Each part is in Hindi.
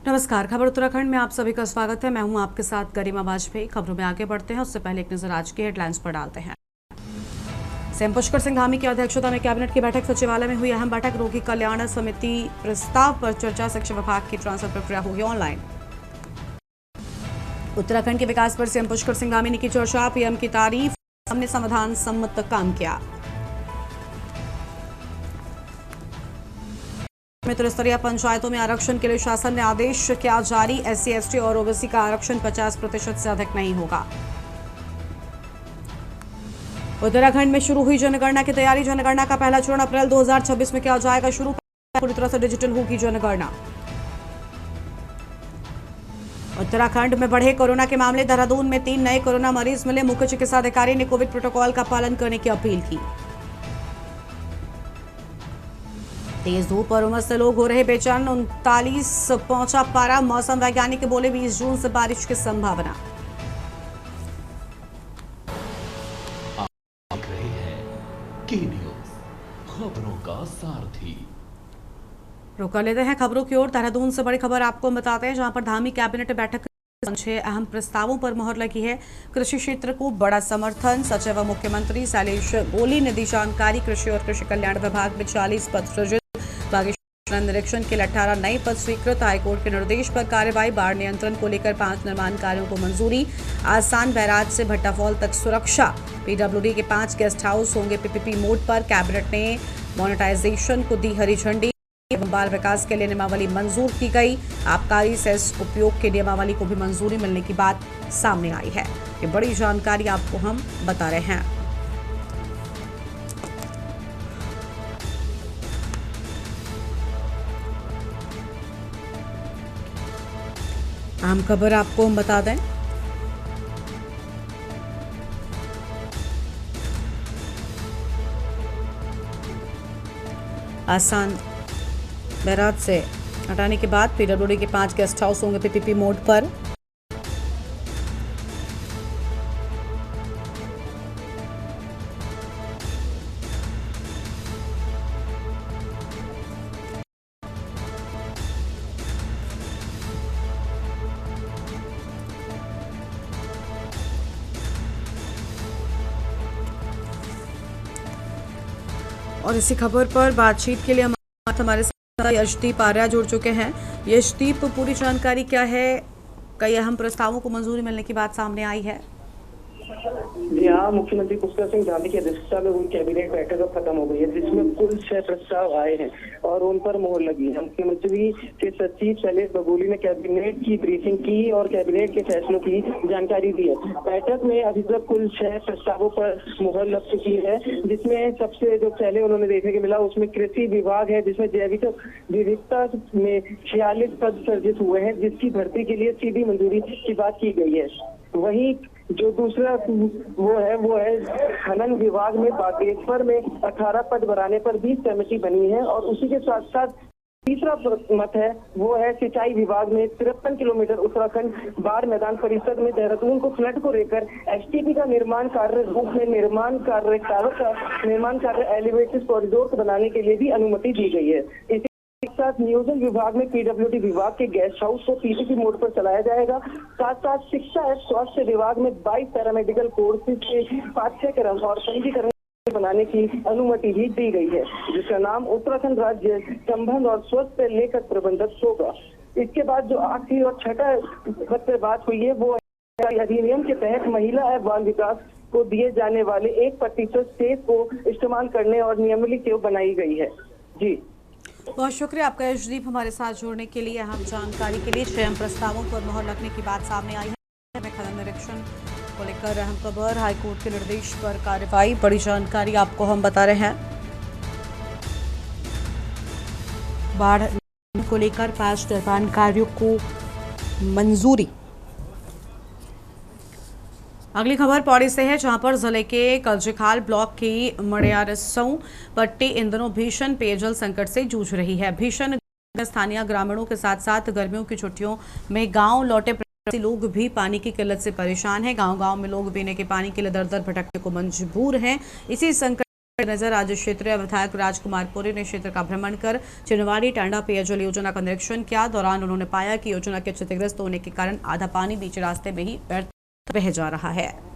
नमस्कार। खबर उत्तराखंड में आप सभी का स्वागत है। मैं हूं आपके साथ गरिमा वाजपेयी। खबरों में आगे बढ़ते हैं उससे पहले एक नजर आज की हेडलाइंस पर डालते हैं। सीएम पुष्कर सिंह धामी की अध्यक्षता में कैबिनेट की बैठक। सचिवालय में हुई अहम बैठक। रोगी कल्याण समिति प्रस्ताव पर चर्चा। शिक्षा विभाग की ट्रांसफर प्रक्रिया होगी ऑनलाइन। उत्तराखंड के विकास पर सीएम पुष्कर सिंह धामी ने की चर्चा। पीएम की तारीफ। हमने समाधान सम्मत काम किया। त्रिस्तरीय पंचायतों में आरक्षण के लिए शासन ने आदेश किया जारी। एससी, एसटी और ओबीसी का आरक्षण 50% से अधिक नहीं होगा। उत्तराखंड में शुरू हुई जनगणना की तैयारी। जनगणना का पहला चरण अप्रैल 2026 में किया जाएगा शुरू। पूरी तरह से डिजिटल होगी जनगणना। उत्तराखंड में बढ़े कोरोना के मामले। देहरादून में 3 नए कोरोना मरीज मिले। मुख्य चिकित्सा अधिकारी ने कोविड प्रोटोकॉल का पालन करने की अपील की। तेज धूप और उमस से लोग हो रहे बेचैन। 39 पहुंचा पारा। मौसम वैज्ञानिक बोले 20 जून से बारिश की संभावना। आप रहे हैं की न्यूज़, खबरों का सारथी। रुक लेते हैं खबरों की ओर। देहरादून से बड़ी खबर आपको बताते हैं, जहां पर धामी कैबिनेट बैठक 6 अहम प्रस्तावों पर मोहर लगी है। कृषि क्षेत्र को बड़ा समर्थन। सचिव व मुख्यमंत्री शैलेश गोली ने दी जानकारी। कृषि और कृषि कल्याण विभाग में 40 पद सृजित। बागेश्वर निरीक्षण के लिए 18 नए पद स्वीकृत। हाईकोर्ट के निर्देश पर कार्रवाई। बाढ़ नियंत्रण को लेकर 5 निर्माण कार्यों को मंजूरी। आसान बैराज से भट्टाफॉल तक सुरक्षा। पीडब्ल्यूडी के 5 गेस्ट हाउस होंगे पीपीपी मोड पर। कैबिनेट ने मोनेटाइजेशन को दी हरी झंडी। बाल विकास के लिए नियमावली मंजूर की गई। आबकारी सेस उपयोग की नियमावली को भी मंजूरी मिलने की बात सामने आई है। ये बड़ी जानकारी आपको हम बता रहे हैं। अहम खबर आपको हम बता दें, आसान बैराज से हटाने के बाद पीडब्ल्यूडी के 5 गेस्ट हाउस होंगे पीपीपी मोड पर। और इसी खबर पर बातचीत के लिए हमारे साथ यशदीप आर्या जुड़ चुके हैं। यशदीप, पूरी जानकारी क्या है? कई अहम प्रस्तावों को मंजूरी मिलने की बात सामने आई है। जी हाँ, मुख्यमंत्री पुष्कर सिंह धामी की अध्यक्षता में हुई कैबिनेट बैठक अब खत्म हो गई है, जिसमें कुल 6 प्रस्ताव आए हैं और उन पर मोहर लगी है। मुख्यमंत्री के सचिव शैलेश बगोली ने कैबिनेट की ब्रीफिंग की और कैबिनेट के फैसलों की जानकारी दी है। बैठक में अभी तक कुल 6 प्रस्तावों पर मोहर लग चुकी है, जिसमें सबसे जो पहले उन्होंने देखने को मिला उसमें कृषि विभाग है, जिसमें जैविक विविधता में 46 पद सर्जित हुए हैं, जिसकी भर्ती के लिए सीधी मंजूरी की बात की गई है। वहीं जो दूसरा वो है खनन विभाग में बागेश्वर में 18 पद बढ़ाने पर भी सहमति बनी है। और उसी के साथ साथ तीसरा मत है वो है सिंचाई विभाग में 53 किलोमीटर उत्तराखंड बाढ़ मैदान परिषद में देहरादून को फ्लड को लेकर एसटीपी का निर्माण कार्य रूप में निर्माण कार्य एलिवेटेड कॉरिडोर को बनाने के लिए भी अनुमति दी गई है। एक साथ नियोजन विभाग में पीडब्ल्यूडी विभाग के गेस्ट हाउस को पीपीपी मोड पर चलाया जाएगा। साथ साथ शिक्षा एवं स्वास्थ्य विभाग में 22 पैरामेडिकल कोर्सेज के पाठ्यक्रम और पंजीकरण बनाने की अनुमति भी दी गई है, जिसका नाम उत्तराखंड राज्य संबंध और स्वास्थ्य लेखक प्रबंधक होगा। इसके बाद जो आखिरी और छठा पद पर बात हुई है वो अधिनियम के तहत महिला एवं बाल विकास को दिए जाने वाले 1% सेब को इस्तेमाल करने और नियमावली क्यों बनाई गई है। जी बहुत शुक्रिया आपका यशदीप, हमारे साथ जुड़ने के लिए। अहम जानकारी के लिए 6 प्रस्तावों पर मोहर लगने की बात सामने आई है। खनन निरीक्षण को लेकर अहम खबर। हाईकोर्ट के निर्देश पर कार्रवाई। बड़ी जानकारी आपको हम बता रहे हैं। बाढ़ को लेकर 5 निर्माण कार्यों को मंजूरी। अगली खबर पौड़ी से है, जहां पर जिले के कलजिखाल ब्लॉक की मड़ियारसों पट्टी इन दिनों भीषण पेयजल संकट से जूझ रही है। भीषण स्थानीय ग्रामीणों के साथ साथ गर्मियों की छुट्टियों में गांव लौटे प्रवासी लोग भी पानी की किल्लत से परेशान हैं। गांव-गांव में लोग पीने के पानी के लिए दर दर भटकने को मजबूर हैं। इसी संकट नजर आज क्षेत्रीय विधायक राजकुमार पुरी ने क्षेत्र का भ्रमण कर चिनवाड़ी टांडा पेयजल योजना का निरीक्षण किया। दौरान उन्होंने पाया कि योजना के क्षतिग्रस्त होने के कारण आधा पानी बीच रास्ते में ही व्यर्थ बह जा रहा है।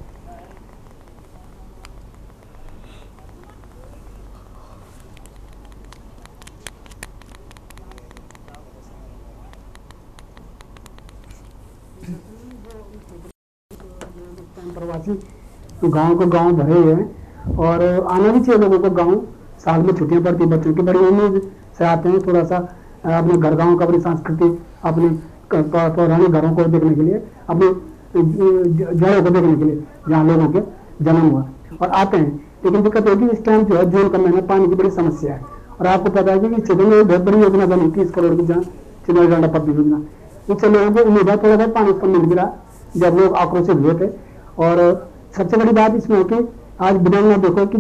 प्रवासी गांव को गांव भरे हुए हैं और आना भी चाहिए लोगों को। गांव साल में छुट्टियां पड़ती बच्चों की, बड़ी उम्मीद से आते हैं थोड़ा सा अपने घर गांव का, अपनी संस्कृति, अपनी पौराणिक घरों को देखने के लिए, अपनी जड़ों को देखने के लिए जहाँ लोगों के जन्म हुआ और आते हैं। लेकिन दिक्कत होगी इस टाइम जो है जून का महीना पानी की बड़ी समस्या है और आपको पता है कि क्षेत्र में बहुत बड़ी योजना बनी 30 करोड़ की, जहाँ चिनवाड़ी टांडा पब्बी योजना, इससे लोगों को उम्मीद है थोड़ा सा पानी उसको मिल गिरा जब लोग आक्रोशित हुए थे। और सबसे बड़ी बात इसमें है कि आज बिना में देखो कि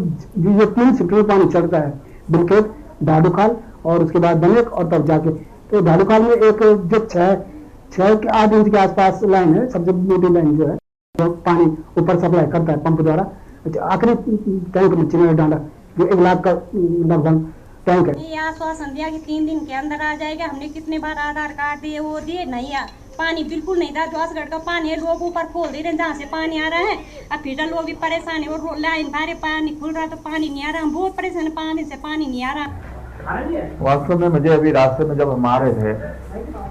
ये 3 शिफ्ट में पानी चढ़ता है, बिलखेत, ढाडूखाल और उसके बाद बनेक और तब जाके। तो ढाडूखाल में एक जो 6 के 8 इंच के आसपास लाइन है, सबसे मोटी लाइन जो है, जो पानी ऊपर सप्लाई करता है पंप द्वारा। आखिरी टैंक में चिनवाड़ी टांडा जो 1 लाख का लगभग टैंक है। ये आश्वासन दिया कि 3 दिन के अंदर आ जाएगा। हमने कितने बार आधार कार्ड दिए, वो दिए, नहीं आ पानी बिल्कुल नहीं था। जोशगढ़ का पानी है, लोग ऊपर खोल दे रहे हैं जहाँ से पानी आ रहा है। अब फिर लोग भी परेशान है और लाइन बारे पानी खुल रहा तो पानी नहीं आ रहा। हम बहुत परेशान है, पानी से पानी नहीं आ रहा। वास्तव में मुझे अभी रास्ते में जब हम आ रहे थे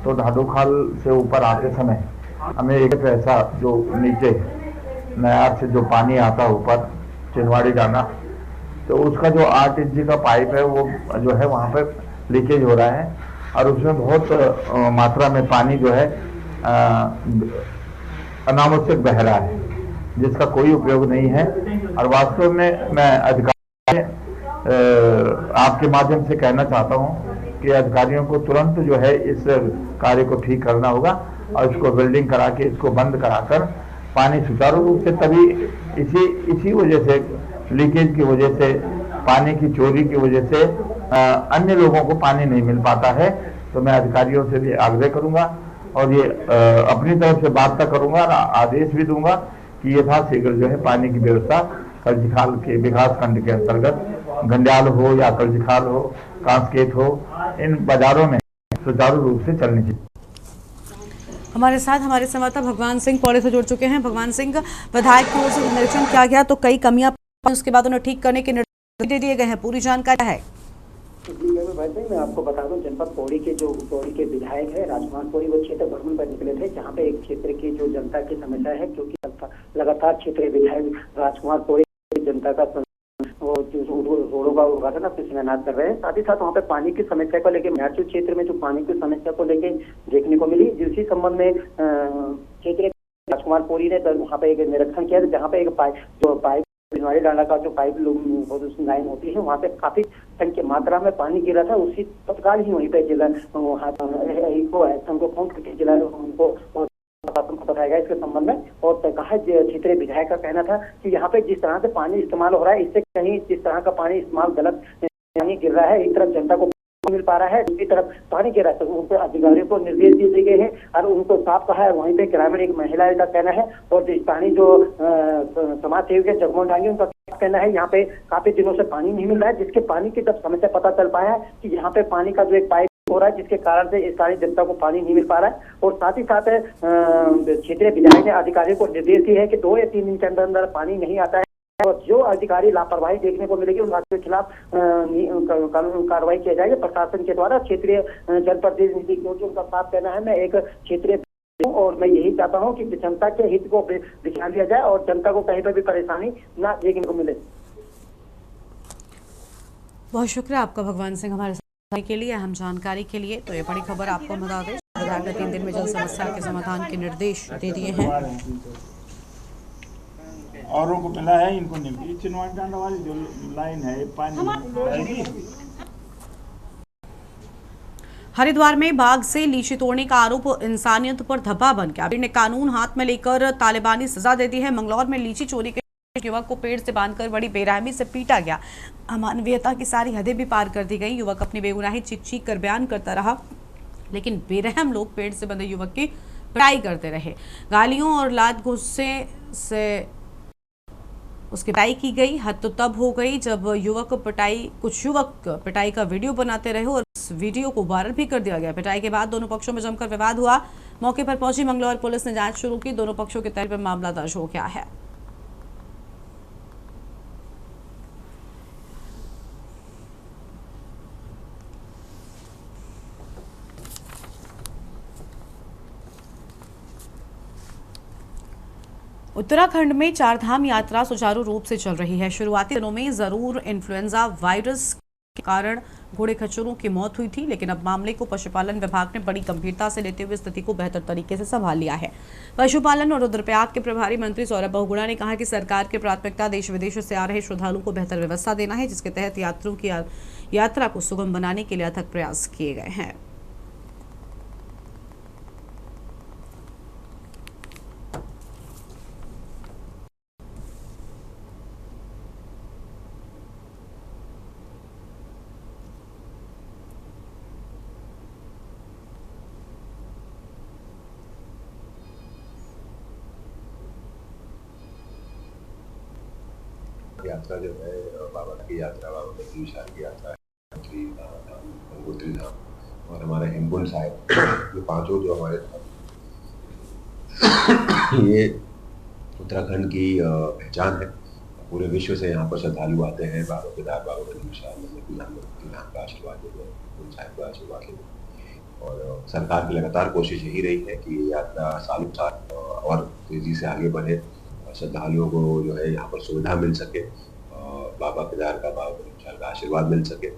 तो ढाडूखाल से ऊपर आते समय हमें एक ऐसा जो नीचे नयार से जो पानी आता ऊपर चिनवाड़ी जाना, तो उसका जो 8 इंच का पाइप है वो जो है वहाँ पर लीकेज हो रहा है और उसमें बहुत मात्रा में पानी जो है अनावश्यक बह रहा है, जिसका कोई उपयोग नहीं है। और वास्तव में मैं अधिकारी आपके माध्यम से कहना चाहता हूं कि अधिकारियों को तुरंत जो है इस कार्य को ठीक करना होगा और इसको वेल्डिंग करा के इसको बंद कराकर पानी सुचारू रूप से, तभी इसी वजह से, लीकेज की वजह से, पानी की चोरी की वजह से अन्य लोगों को पानी नहीं मिल पाता है। तो मैं अधिकारियों से भी आग्रह करूंगा और ये अपनी तरफ से वार्ता करूंगा और आदेश भी दूंगा कि यथाशीघ्र जो है पानी की व्यवस्था कलजीखाल के विकास खंड के अंतर्गत घंडियाल हो या कलजीखाल हो, कांसकेत हो, इन बाजारों में सुचारू रूप से चलनी चाहिए। हमारे साथ हमारे संवाददाता भगवान सिंह पौड़े से जुड़ चुके हैं। भगवान सिंह, विधायक की ओर से निरीक्षण किया गया तो कई कमियां, उसके बाद उन्हें ठीक करने के निर्देश दे दिए गए हैं, पूरी जानकारी है। मैं आपको बता दूं, जनपद पौड़ी के विधायक है राजकुमार पुरी, वो क्षेत्र भ्रमण पर निकले थे, जहां पे एक क्षेत्र की जो जनता की समस्या है, क्योंकि लगातार क्षेत्रीय विधायक राजकुमार पुरी जनता का रोडों का उद्घाटन अपने शिलान्यास कर रहे हैं। साथ ही साथ वहाँ पे पानी की समस्या को लेकर मैरचू क्षेत्र में जो पानी की समस्या को लेकर देखने को मिली, जिसी संबंध में क्षेत्रीय राजकुमार पुरी ने वहाँ पे एक निरीक्षण किया, जहाँ पे एक पाइप चिनवाड़ी टांडा का जो पाइप लाइन होती है, वहाँ पे काफी टंकी मात्रा में पानी गिरा था। उसी तत्काल ही वहीं पे जिला को फोन करके जिला उनको प्रशासन को बताया गया इसके संबंध में। और कहा क्षेत्रीय विधायक का कहना था कि यहाँ पे जिस तरह से पानी इस्तेमाल हो रहा है, इससे कहीं जिस तरह का पानी इस्तेमाल गलत पानी गिर रहा है, एक तरफ जनता को मिल पा रहा है, दूसरी तरफ पानी गिर रहा है, तो उन पर अधिकारियों को निर्देश दिए गए हैं और उनको साफ कहा है। वहीं पे ग्रामीण एक महिला का कहना है और स्थानीय जो समाज सेवक है जगमोहन डांगी, उनका कहना है यहाँ पे काफी दिनों से पानी नहीं मिल रहा है, जिसके पानी की जब समस्या पता चल पाया है कि यहाँ पे पानी का जो एक पाइप हो रहा है, जिसके कारण से स्थानीय जनता को पानी नहीं मिल पा रहा है। और साथ ही साथ क्षेत्रीय विधायक ने अधिकारियों को निर्देश दिए है कि 2 या 3 दिन के अंदर अंदर पानी नहीं आता है और जो अधिकारी लापरवाही देखने को मिलेगी उनके खिलाफ कानूनी कार्रवाई की जाएगी प्रशासन के द्वारा। क्षेत्रीय जनप्रतिनिधि, क्योंकि उनका साफ कहना है, मैं एक क्षेत्रीय और मैं यही चाहता हूं कि जनता के हित को ध्यान दिया जाए और जनता को कहीं पर भी परेशानी ना देखने को मिले। बहुत शुक्रिया आपका भगवान सिंह हमारे साथ के लिए, अहम जानकारी के लिए। तो ये बड़ी खबर आपको बता दें, विधायक ने 3 दिन में जल समस्या के समाधान के निर्देश दे दिए हैं। औरों को मिला है, इनको नहीं। चिनवाड़ी टांडा वाली जो लाइन है पानी हरिद्वार में बाघ से लीची तोड़ने का आरोप इंसानियत पर धब्बा बन गया। ने कानून हाथ में लेकर तालिबानी सजा दे दी है। मंगलौर में लीची चोरी के युवक को पेड़ से बांधकर बड़ी बेरहमी से पीटा गया। अमानवीयता की सारी हदें भी पार कर दी गई। युवक अपनी बेगुनाही चीख चीख कर बयान करता रहा, लेकिन बेरहम लोग पेड़ से बंधे युवक की पिटाई करते रहे। गालियों और लात गुस्से से उसकी पिटाई की गई। हद तो तब हो गई जब कुछ युवक पिटाई का वीडियो बनाते रहे और इस वीडियो को वायरल भी कर दिया गया। पिटाई के बाद दोनों पक्षों में जमकर विवाद हुआ। मौके पर पहुंची मंगलौर पुलिस ने जांच शुरू की। दोनों पक्षों के तहत पर मामला दर्ज हो गया है। उत्तराखंड में चारधाम यात्रा सुचारू रूप से चल रही है। शुरुआती दिनों में जरूर इन्फ्लुएंजा वायरस के कारण घोड़े खच्चरों की मौत हुई थी, लेकिन अब मामले को पशुपालन विभाग ने बड़ी गंभीरता से लेते हुए स्थिति को बेहतर तरीके से संभाल लिया है। पशुपालन और रुद्रप्रयाग के प्रभारी मंत्री सौरभ बहुगुणा ने कहा कि सरकार की प्राथमिकता देश विदेश से आ रहे श्रद्धालुओं को बेहतर व्यवस्था देना है, जिसके तहत यात्रियों की यात्रा को सुगम बनाने के लिए अथक प्रयास किए गए हैं। यात्रा जो है बाबा की यात्रा, बाबा बद्री विशाल की यात्रा है, गंगोत्री धाम और हमारे हेमकुंड साहिब, ये पांचों जो हमारे ये उत्तराखंड की पहचान है। पूरे विश्व से यहाँ पर श्रद्धालु आते हैं बाबा केदार, बाबा बद्री विशाल, गंगोत्री धाम का आशीर्वाद लेते हैं, हेमकुंड साहिब का आशीर्वाद लेते हैं। और सरकार की लगातार कोशिश यही रही है कि ये यात्रा सालों साल और तेजी से आगे बढ़े, श्रद्धालुओं को जो है यहाँ पर सुविधा मिल सके, बाबा केदार का, बाबा बद्री विशाल का आशीर्वाद मिल सके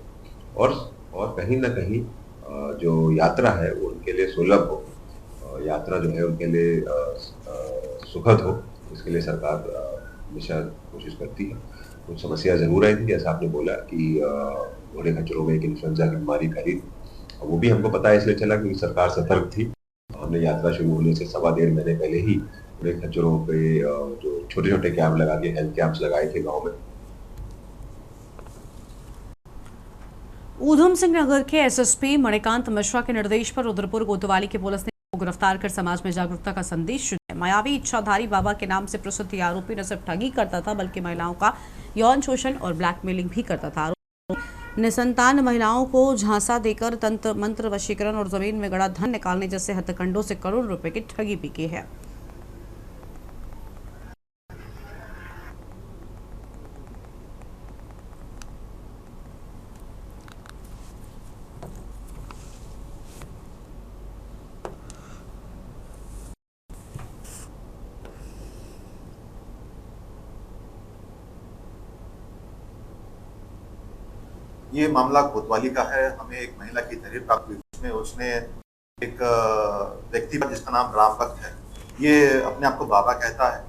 और कहीं ना कहीं जो यात्रा है वो उनके लिए सुलभ हो, यात्रा जो है उनके लिए सुखद हो। इसके लिए सरकार हमेशा कोशिश करती है। कुछ समस्या जरूर आई थी, जैसा आपने बोला कि घोड़े खच्चरों में एक इन्फ्लुएंजा की बीमारी फैली, वो भी हमको पता है इसलिए चला क्योंकि सरकार सतर्क थी। हमने यात्रा शुरू होने से 1.5 महीने पहले ही घोड़े खच्चरों पे जो छोटे छोटे कैंप लगा के हेल्थ कैंप्स लगाए थे गाँव में। ऊधम सिंह नगर के एसएसपी मणिकांत मिश्रा के निर्देश पर रुद्रपुर कोतवाली की पुलिस ने गिरफ्तार कर समाज में जागरूकता का संदेश दिया। मायावी इच्छाधारी बाबा के नाम से प्रसिद्ध आरोपी न सिर्फ ठगी करता था बल्कि महिलाओं का यौन शोषण और ब्लैकमेलिंग भी करता था। निसंतान महिलाओं को झांसा देकर तंत्र मंत्र वशीकरण और जमीन में गड़ा धन निकालने जैसे हत्याकांडों से करोड़ रुपए की ठगी भी की है। ये मामला कोतवाली का है। हमें एक महिला की तहरीर प्राप्त हुई, उसमें उसने एक व्यक्ति जिसका नाम राम भक्त है, ये अपने आप को बाबा कहता है,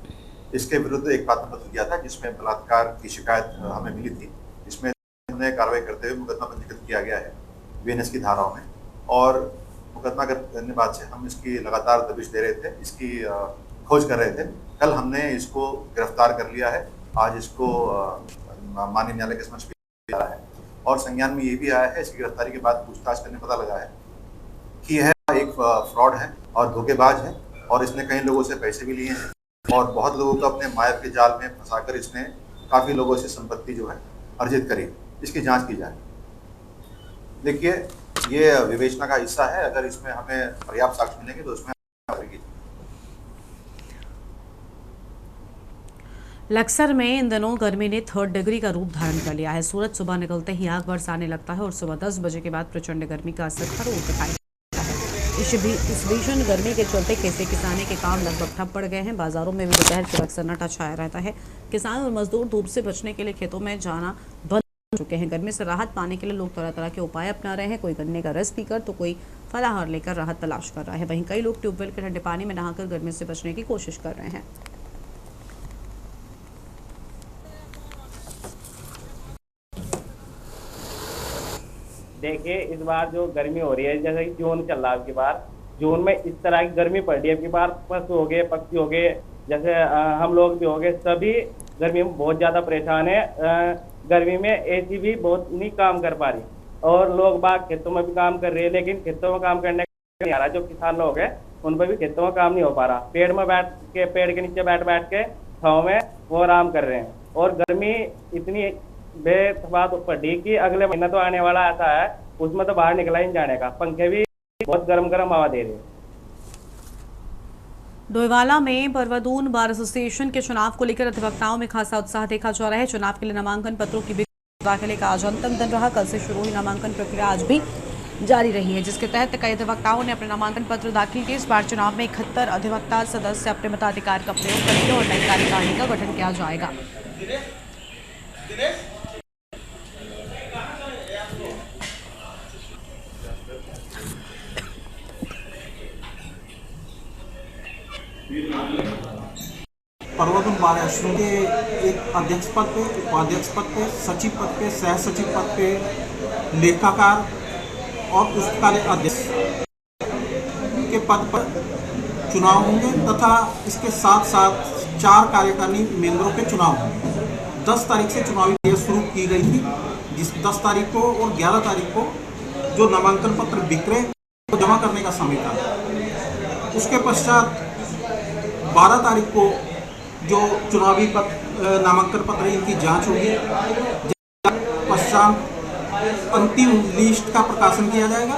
इसके विरुद्ध एक प्रार्थना पत्र दिया था जिसमें बलात्कार की शिकायत हमें मिली थी। इसमें हमने कार्रवाई करते हुए मुकदमा पंजीकृत किया गया है बीएनएस की धाराओं में, और मुकदमा करने बाद से हम इसकी लगातार दबिश दे रहे थे, इसकी खोज कर रहे थे। कल हमने इसको गिरफ्तार कर लिया है। आज इसको माननीय न्यायालय के समक्ष पेश है और संज्ञान में ये भी आया है, इसकी गिरफ्तारी के बाद पूछताछ करने पता लगा है कि यह एक फ्रॉड है और धोखेबाज है और इसने कई लोगों से पैसे भी लिए हैं और बहुत लोगों को अपने मायर के जाल में फंसाकर इसने काफ़ी लोगों से संपत्ति जो है अर्जित करी। इसकी जांच की जाए। देखिए, ये विवेचना का हिस्सा है। अगर इसमें हमें पर्याप्त साक्ष्य मिलेंगे तो उसमें लक्सर में इन दिनों गर्मी ने 3rd डिग्री का रूप धारण कर लिया है। सूरज सुबह निकलते ही आग बरसाने लगता है और सुबह 10 बजे के बाद प्रचंड गर्मी का असर हर ओर दिखाई देता है। इस भीषण गर्मी के चलते खेती किसानी के काम लगभग ठप पड़ गए हैं। बाजारों में भी दोपहर के वक्त सन्नाटा छाया रहता है। किसान और मजदूर धूप से बचने के लिए खेतों में जाना बंद हो चुके हैं। गर्मी से राहत पाने के लिए लोग तरह तरह के उपाय अपना रहे हैं। कोई गन्ने का रस पीकर तो कोई फलाहार लेकर राहत तलाश कर रहा है। वहीं कई लोग ट्यूबवेल के ठंडे पानी में नहाकर गर्मी से बचने की कोशिश कर रहे हैं। देखिए, इस बार जो गर्मी हो रही है, जैसे कि जून चल रहा है, की बार जून में इस तरह की गर्मी पड़ रही है। की बार पशु हो गए, पक्षी हो गए, जैसे हम लोग भी हो गए, सभी गर्मी में बहुत ज़्यादा परेशान है। गर्मी में एसी भी बहुत नहीं काम कर पा रही और लोग बाग खेतों में भी काम कर रहे हैं, लेकिन खेतों में काम करने नहीं आ रहा। जो किसान लोग हैं उन पर भी खेतों में काम नहीं हो पा रहा। पेड़ में बैठ के, पेड़ के नीचे बैठ के छांव में वो आराम कर रहे हैं। और गर्मी इतनी बेतबाद पड़ी कि अगले महीना तो आने वाला ऐसा है, उसमें तो बाहर निकला ही नहीं जाने का। पंखे भी बहुत गर्म गर्म हवा दे रहे हैं। डोईवाला में परवादून बार एसोसिएशन के चुनाव को लेकर अधिवक्ताओं में खासा उत्साह देखा जा रहा है। चुनाव के लिए नामांकन पत्रों की दाखिले का आज अंतिम दिन रहा। कल से शुरू हुई नामांकन प्रक्रिया आज भी जारी रही है, जिसके तहत कई अधिवक्ताओं ने अपने नामांकन पत्र दाखिल किए। इस बार चुनाव में 71 अधिवक्ता सदस्य अपने मताधिकार का प्रयोग करेंगे और नई कार्यकारिणी का गठन किया जाएगा। परवादून बार एसोसिएशन के एक अध्यक्ष पद पे, उपाध्यक्ष पद पे, सचिव पद पे, सह सचिव पद पे, लेखाकार और पुस्तकालय अध्यक्ष के पद पर चुनाव होंगे तथा इसके साथ साथ 4 कार्यकारिणी मेंबरों के चुनाव होंगे। 10 तारीख से चुनावी प्रक्रिया शुरू की गई थी, जिस 10 तारीख को और 11 तारीख को जो नामांकन पत्र विक्रय को जमा करने का समय था। उसके पश्चात 12 तारीख को जो चुनावी नामांकन पत्र इनकी जांच होगी, पश्चात अंतिम लिस्ट का प्रकाशन किया जाएगा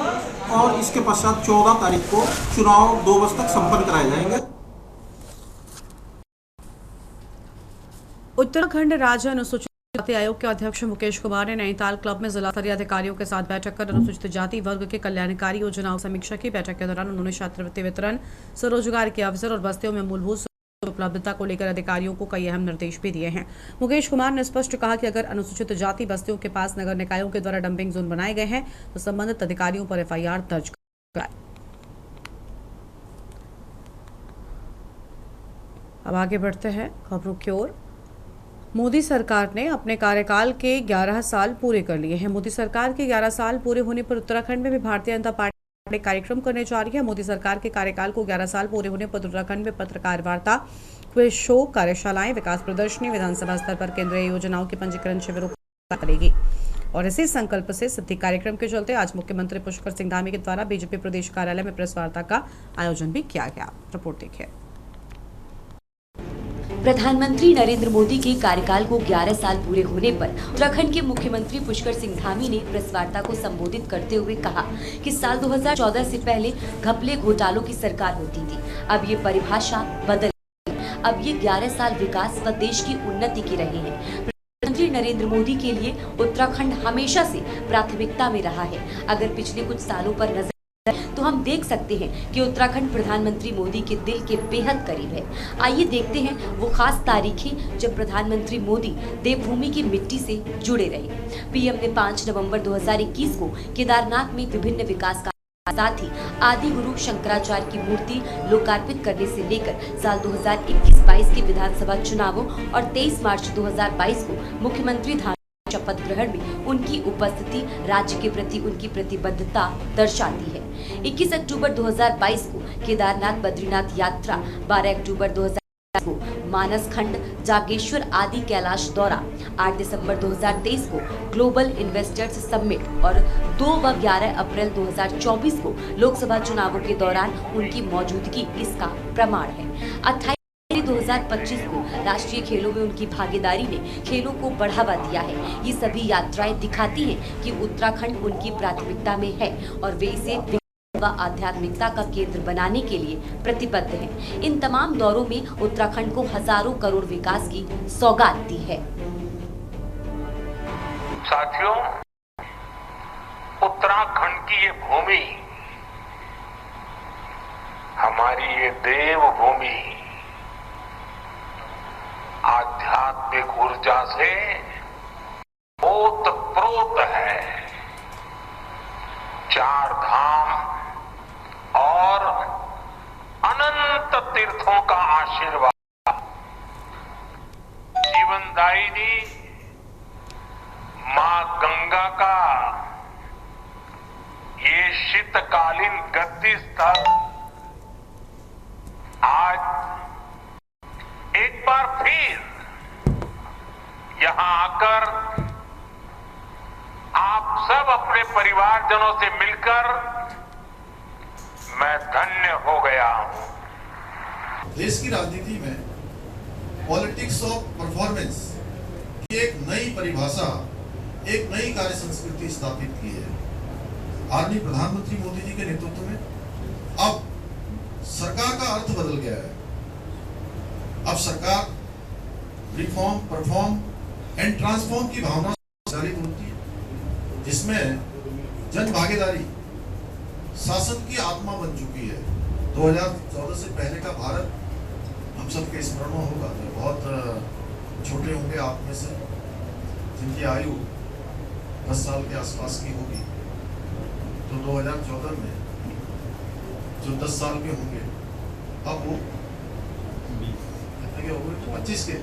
और इसके पश्चात 14 तारीख को चुनाव 2 बजे तक संपन्न कराए जाएंगे। उत्तराखंड राज्य अनुसूचित जाति आयोग के अध्यक्ष मुकेश कुमार ने नैनीताल क्लब में जिला स्तरीय अधिकारियों के साथ बैठक कर अनुसूचित जाति वर्ग के कल्याणकारी योजनाओं समीक्षा की। बैठक के दौरान उन्होंने छात्रवृत्ति वितरण, स्वरोजगार के अवसर और बस्तियों में मूलभूत उपलब्धता को लेकर अधिकारियों को कई अहम निर्देश भी दिए हैं। मुकेश कुमार ने स्पष्ट कहा कि अगर अनुसूचित जाति बस्तियों के पास नगर निकायों के द्वारा डंपिंग जोन बनाए गए हैं तो संबंधित अधिकारियों पर एफआईआर दर्ज कराएं। अब आगे बढ़ते हैं खबरों की ओर। मोदी सरकार ने अपने कार्यकाल के 11 साल पूरे कर लिए हैं। मोदी सरकार के 11 साल पूरे होने पर उत्तराखंड में भी भारतीय जनता पार्टी कार्यक्रम करने जा रही है। मोदी सरकार के कार्यकाल को 11 साल पूरे होने पर उत्तराखंड में पत्रकार वार्ता, क्विज शो, कार्यशालाएं, विकास प्रदर्शनी, विधानसभा स्तर पर केंद्रीय योजनाओं के पंजीकरण शिविरों का करेगी। और इसी संकल्प से सिद्धि कार्यक्रम के चलते आज मुख्यमंत्री पुष्कर सिंह धामी के द्वारा बीजेपी प्रदेश कार्यालय में प्रेस वार्ता का आयोजन भी किया गया। रिपोर्ट देखिए। प्रधानमंत्री नरेंद्र मोदी के कार्यकाल को 11 साल पूरे होने पर उत्तराखंड के मुख्यमंत्री पुष्कर सिंह धामी ने प्रेस वार्ता को संबोधित करते हुए कहा कि साल 2014 से पहले घपले घोटालों की सरकार होती थी। अब ये परिभाषा बदल गई। अब ये 11 साल विकास व देश की उन्नति की रहे हैं। प्रधानमंत्री नरेंद्र मोदी के लिए उत्तराखंड हमेशा से प्राथमिकता में रहा है। अगर पिछले कुछ सालों पर नजर तो हम देख सकते हैं कि उत्तराखंड प्रधानमंत्री मोदी के दिल के बेहद करीब है। आइए देखते हैं वो खास तारीखें जब प्रधानमंत्री मोदी देवभूमि की मिट्टी से जुड़े रहे। पीएम ने 5 नवंबर 2021 को केदारनाथ में विभिन्न विकास कार्यों के साथ ही आदि गुरु शंकराचार्य की मूर्ति लोकार्पित करने से लेकर साल 2021-22 के विधानसभा चुनावों और 23 मार्च 2022 को मुख्यमंत्री शपथ ग्रहण में उनकी उपस्थिति राज्य के प्रति उनकी प्रतिबद्धता दर्शाती है। 21 अक्टूबर 2022 को केदारनाथ बद्रीनाथ यात्रा, 12 अक्टूबर 2022 को मानस खंड जागेश्वर आदि कैलाश दौरा, 8 दिसंबर 2023 को ग्लोबल इन्वेस्टर्स समिट और 2 व 11 अप्रैल 2024 को लोकसभा चुनावों के दौरान उनकी मौजूदगी इसका प्रमाण है। 28 2025 को राष्ट्रीय खेलों में उनकी भागीदारी ने खेलों को बढ़ावा दिया है। ये सभी यात्राएं दिखाती हैं कि उत्तराखंड उनकी प्राथमिकता में है और वे इसे व आध्यात्मिकता का केंद्र बनाने के लिए प्रतिबद्ध हैं। इन तमाम दौरों में उत्तराखंड को हजारों करोड़ विकास की सौगात दी है। साथियों, उत्तराखंड की ये भूमि, हमारी ये देवभूमि आध्यात्मिक ऊर्जा से ओतप्रोत है। 4 धाम और अनंत तीर्थों का आशीर्वाद, जीवनदायिनी मां गंगा का ये शीतकालीन गद्दी स्थल आज एक बार फिर यहां आकर आप सब अपने परिवारजनों से मिलकर मैं धन्य हो गया हूं। देश की राजनीति में पॉलिटिक्स ऑफ परफॉर्मेंस एक नई परिभाषा, एक नई कार्य संस्कृति स्थापित की है। आदरणीय प्रधानमंत्री मोदी जी के नेतृत्व में अब सरकार का अर्थ बदल गया है। अब सरकार रिफॉर्म, परफॉर्म एंड ट्रांसफॉर्म की भावना से चालित होती है, जिसमें जन भागीदारी शासन की आत्मा बन चुकी है। 2014 से पहले का भारत हम सबके स्मरण में होगा। तो बहुत छोटे होंगे आप में से जिनकी आयु 10 साल के आसपास की होगी, तो 2014 में जो 10 साल के होंगे अब वो कितने के हो गए? 25 के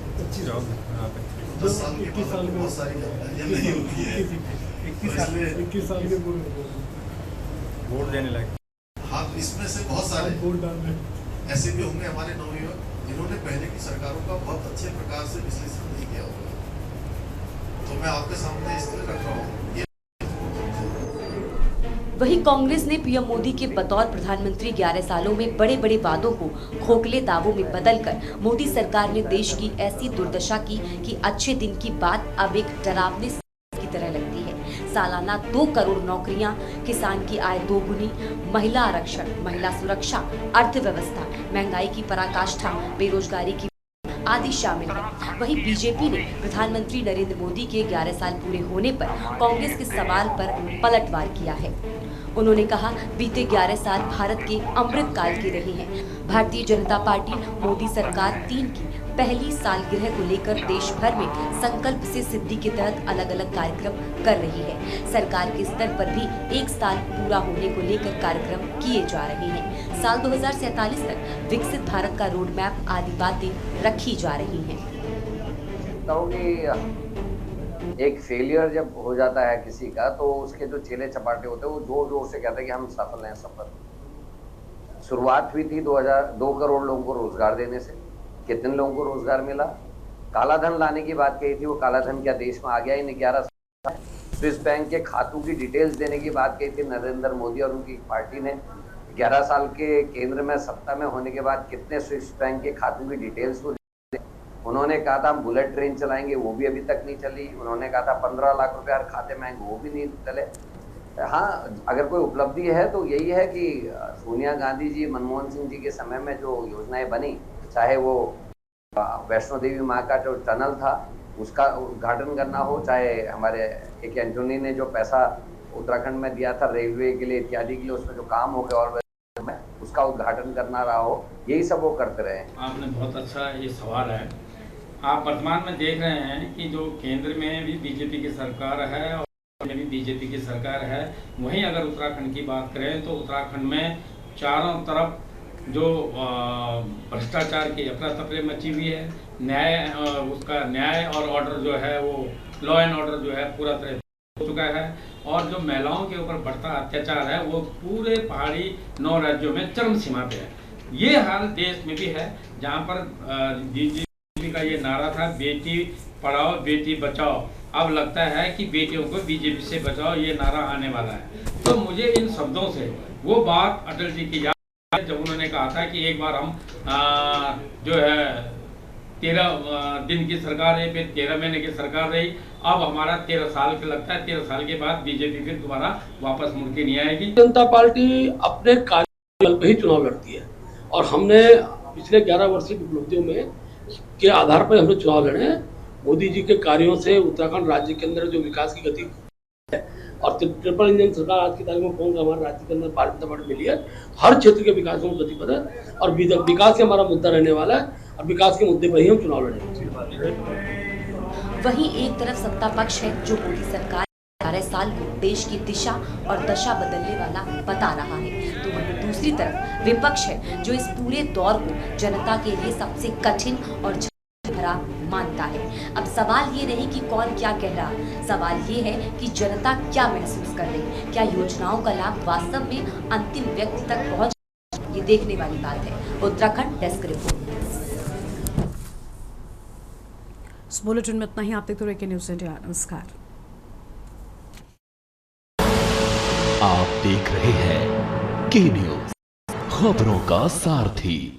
10 साल के बाद बहुत सारी जानकारियां नहीं होती है। 21 साल के वोट देने लगे। हाँ, इसमें से बहुत सारे ऐसे भी होंगे हमारे नवयुवक जिन्होंने पहले की सरकारों का बहुत अच्छे प्रकार से विश्लेषण नहीं किया होगा। तो मैं आपके सामने इसलिए रख रहा हूँ। वहीं कांग्रेस ने पीएम मोदी के बतौर प्रधानमंत्री 11 सालों में बड़े बड़े वादों को खोखले दावों में बदलकर मोदी सरकार ने देश की ऐसी दुर्दशा की कि अच्छे दिन की बात अब एक डरावनी की तरह लगती है। सालाना 2 करोड़ नौकरियां, किसान की आय दोगुनी, महिला आरक्षण, महिला सुरक्षा, अर्थव्यवस्था, महंगाई की पराकाष्ठा, बेरोजगारी की आदि शामिल है। वहीं बीजेपी ने प्रधानमंत्री नरेंद्र मोदी के 11 साल पूरे होने पर कांग्रेस के सवाल पर पलटवार किया है। उन्होंने कहा, बीते 11 साल भारत के अमृत काल के रहे हैं। भारतीय जनता पार्टी मोदी सरकार 3 की पहली सालगिरह को लेकर देश भर में संकल्प से सिद्धि के तहत अलग अलग कार्यक्रम कर रही है। सरकार के स्तर पर भी 1 साल पूरा होने को लेकर कार्यक्रम किए जा रहे हैं। साल 2047 तक विकसित भारत का रोड मैप आदि बातें रखी जा रही हैं। एक फेलियर जब हो जाता है किसी का, तो उसके जो चेले चपाटे होते हैं वो जोर जोर से कहते हैं कि हम सफल हैं, सफल। शुरुआत हुई थी 2 करोड़ लोगों को रोजगार देने से। कितने लोगों को रोजगार मिला? काला धन लाने की बात कही थी, वो काला धन क्या देश में आ गया ही नहीं? 11 साल। स्विस बैंक के खातों की डिटेल्स देने की बात कही थी नरेंद्र मोदी और उनकी पार्टी ने। 11 साल के केंद्र में सत्ता में होने के बाद कितने स्विस बैंक के खातों की डिटेल्स को उन्होंने कहा था हम बुलेट ट्रेन चलाएंगे, वो भी अभी तक नहीं चली। उन्होंने कहा था 15 लाख रुपए हर खाते में आएंगे, वो भी नहीं चले। हाँ, अगर कोई उपलब्धि है तो यही है कि सोनिया गांधी जी, मनमोहन सिंह जी के समय में जो योजनाएं बनी, चाहे वो वैष्णो देवी माँ का जो टनल था उसका उद्घाटन करना हो, चाहे हमारे एक एंटोनी ने जो पैसा उत्तराखंड में दिया था रेलवे के लिए इत्यादि के लिए, उसमें जो काम हो गया और उसका उद्घाटन करना रहा हो, यही सब वो करते रहे। आपने बहुत अच्छा ये सवाल है। आप वर्तमान में देख रहे हैं कि जो केंद्र में भी बीजेपी की सरकार है और में भी बीजेपी की सरकार है, वहीं अगर उत्तराखंड की बात करें तो उत्तराखंड में चारों तरफ जो भ्रष्टाचार की अफरा तफरी मची हुई है। न्याय और ऑर्डर जो है वो लॉ एंड ऑर्डर जो है पूरा तरह हो चुका है, और जो महिलाओं के ऊपर बढ़ता अत्याचार है वो पूरे पहाड़ी 9 राज्यों में चरम सीमा पे है। ये हाल देश में भी है, जहाँ पर बीजेपी का ये नारा था बेटी पढ़ाओ बेटी बचाओ, अब लगता है कि बेटियों को बीजेपी से बचाओ ये नारा आने वाला है। तो मुझे इन शब्दों से वो बात अटल जी की याद है जब उन्होंने कहा था कि एक बार हम जो है 13 दिन की सरकार रही, फिर 13 महीने की सरकार रही, अब हमारा 13 साल का लगता है। 13 साल के बाद बीजेपी फिर दोबारा वापस मुड़ के नहीं आएगी। जनता पार्टी अपने कार्यकाल पे ही चुनाव लड़ती है और हमने पिछले 11 वर्ष की उपलब्धियों में के आधार पर हमने चुनाव लड़े हैं। मोदी जी के कार्यों से उत्तराखंड राज्य के अंदर जो विकास की गति है और ट्रिपल इंजन सरकार आज की तारीख में कौन सा हमारे राज्य के अंदर भारतीय जनता पार्टी मिली है, हर क्षेत्र के विकास में गति बदल और विकास ही हमारा मुद्दा रहने वाला है और विकास के मुद्दे पर ही हम चुनाव लड़ेंगे। वहीं एक तरफ सत्ता पक्ष है जो मोदी सरकार 11 साल को देश की दिशा और दशा बदलने वाला बता रहा है, तो वहीं दूसरी तरफ विपक्ष है जो इस पूरे दौर को जनता के लिए सबसे कठिन और भरा मानता है। अब सवाल ये नहीं कि कौन क्या कह रहा, सवाल ये है कि जनता क्या महसूस कर रही, क्या योजनाओं का लाभ वास्तव में अंतिम व्यक्ति तक पहुंच, ये देखने वाली बात है। Uttarakhand desk report. इस बुलेटिन में इतना ही। आप देखते रहिए न्यूज़ इंडिया। नमस्कार। आप देख रहे हैं के न्यूज़, खबरों का सारथी।